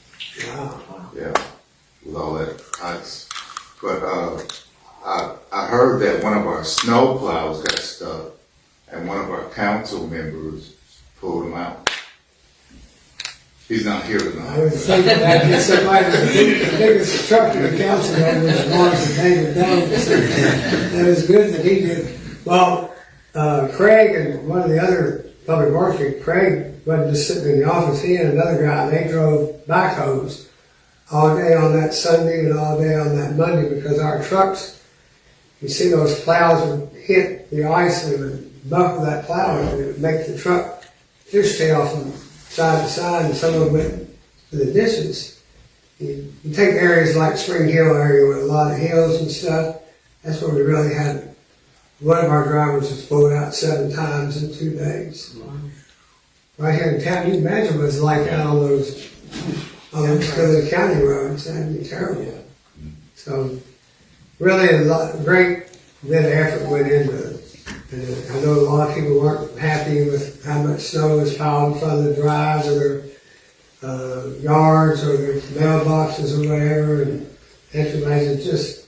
Wow. Yeah, with all that ice. But I heard that one of our snow plows got stuck, and one of our council members pulled him out. He's not here I tonight. was thinking that get somebody, the biggest truck in the council over was Lawrence and David Downs. That was good that he did. Well, Craig and one of the other public works, Craig wasn't just sitting in the office, he and another guy, they drove backhoes all day on that Sunday and all day on that Monday because our trucks, you see those plows would hit the ice and it would buckle that plow and it would make the truck fishtail from side to side, and some of them went to the ditches. You take areas like Spring Hill area with a lot of hills and stuff, that's where we really had, one of our drivers was pulled out 7 times in 2 days. Right here in town, you can imagine what it's like out on those Philly County roads, that'd be terrible. So, really a great bit of effort went into it. And I know a lot of people weren't happy with how much snow was piled in front of the drives or their yards or their mailboxes or whatever. And entryways,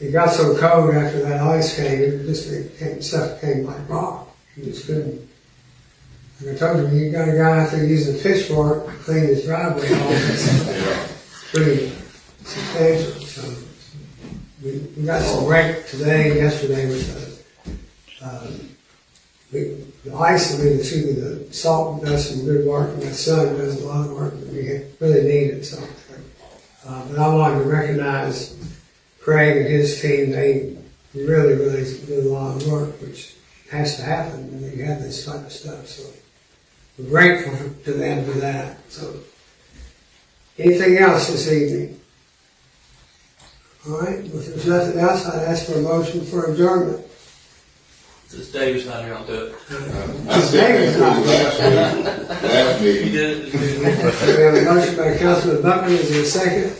it got so cold after that ice came, stuff came like rock. You just couldn't. Like I told you, you got a guy out there using a pitchfork to clean his driveway off. It's pretty substantial. So we got some rain today and yesterday with the ice, the salt does some good work, and the sun does a lot of work that we really needed. So, but I wanted to recognize Craig and his team. They really, really did a lot of work, which has to happen when you have this type of stuff. So we're grateful to them for that. So, anything else this evening? All right. Well, if there's nothing else, I'd ask for a motion for adjournment. Since David's not here, I'll do it. I said that last meeting. You did it. We have a motion by Councilman Buckman. Is there a second?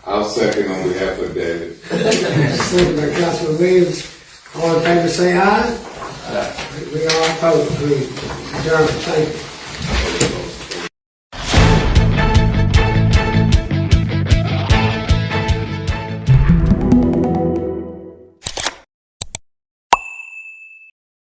I'll second on behalf of David. Second by Councilman Williams. All in favor say aye. We are opposed. We adjourn. Thank you.